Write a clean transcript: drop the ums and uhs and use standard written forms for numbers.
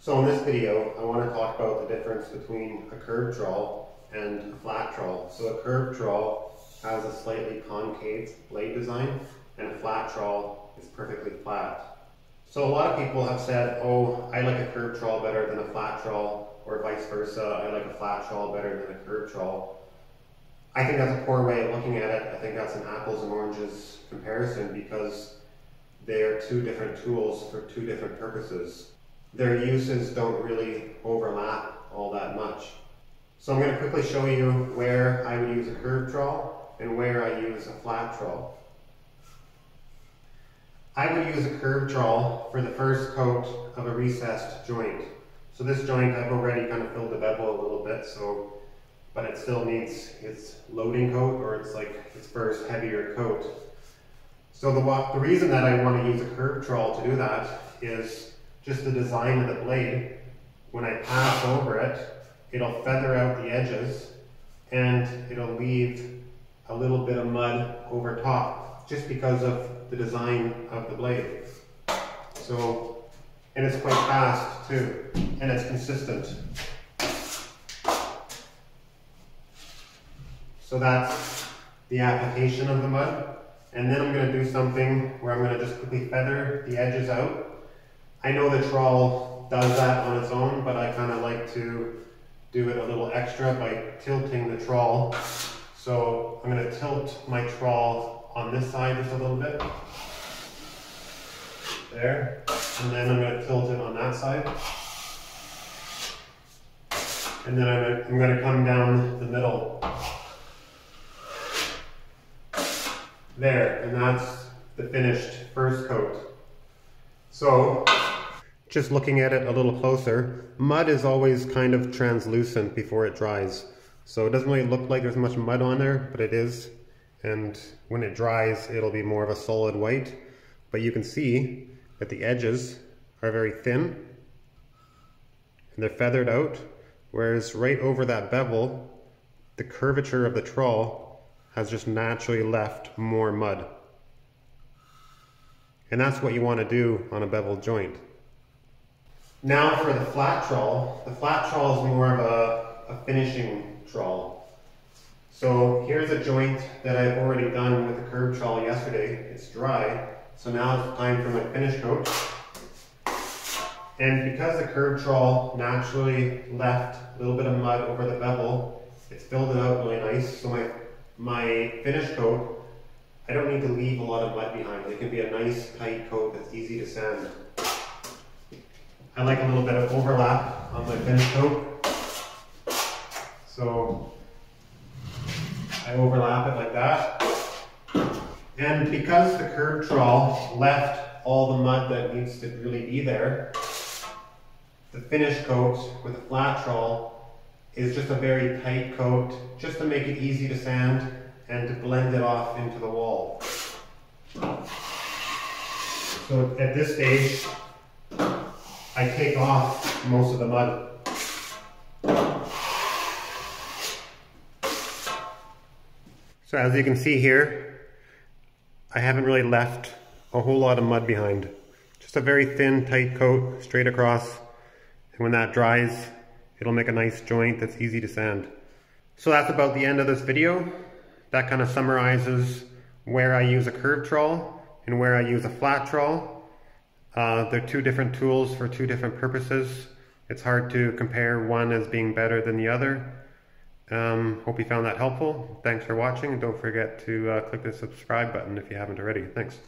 So in this video, I want to talk about the difference between a curved trowel and a flat trowel. So a curved trowel has a slightly concave blade design, and a flat trowel is perfectly flat. So a lot of people have said, oh, I like a curved trowel better than a flat trowel, or vice versa, I like a flat trowel better than a curved trowel. I think that's a poor way of looking at it. I think that's an apples and oranges comparison because they are two different tools for two different purposes. Their uses don't really overlap all that much. So I'm going to quickly show you where I would use a curved trowel and where I use a flat trowel. I would use a curved trowel for the first coat of a recessed joint. So this joint I've already kind of filled the bevel a little bit, but it still needs its loading coat, or it's like its first heavier coat. So the reason that I want to use a curved trowel to do that is just the design of the blade. When I pass over it, it'll feather out the edges and it'll leave a little bit of mud over top just because of the design of the blade. So, and it's quite fast too, and it's consistent. So that's the application of the mud. And then I'm going to do something where I'm going to just quickly feather the edges out. I know the trowel does that on its own, but I kind of like to do it a little extra by tilting the trowel. So I'm going to tilt my trowel on this side just a little bit. There. And then I'm going to tilt it on that side. And then I'm going to come down the middle. There, and that's the finished first coat. So, just looking at it a little closer, mud is always kind of translucent before it dries. So it doesn't really look like there's much mud on there, but it is. And when it dries, it'll be more of a solid white. But you can see that the edges are very thin, and they're feathered out, whereas right over that bevel, the curvature of the trowel has just naturally left more mud. And that's what you want to do on a beveled joint. Now for the flat trowel. The flat trowel is more of a finishing trowel. So here's a joint that I've already done with the curved trowel yesterday. It's dry, so now it's time for my finish coat. And because the curved trowel naturally left a little bit of mud over the bevel, it's filled it out really nice. So my finish coat, I don't need to leave a lot of mud behind. It can be a nice tight coat that's easy to sand. I like a little bit of overlap on my finish coat. So I overlap it like that. And because the curved trowel left all the mud that needs to really be there, the finish coat with a flat trowel is just a very tight coat, just to make it easy to sand and to blend it off into the wall. So at this stage, I take off most of the mud. So as you can see here, I haven't really left a whole lot of mud behind. Just a very thin, tight coat straight across, and when that dries, it'll make a nice joint that's easy to sand. So that's about the end of this video. That kind of summarizes where I use a curved trowel and where I use a flat trowel. They're two different tools for two different purposes. It's hard to compare one as being better than the other. Hope you found that helpful. Thanks for watching, and don't forget to click the subscribe button if you haven't already. Thanks.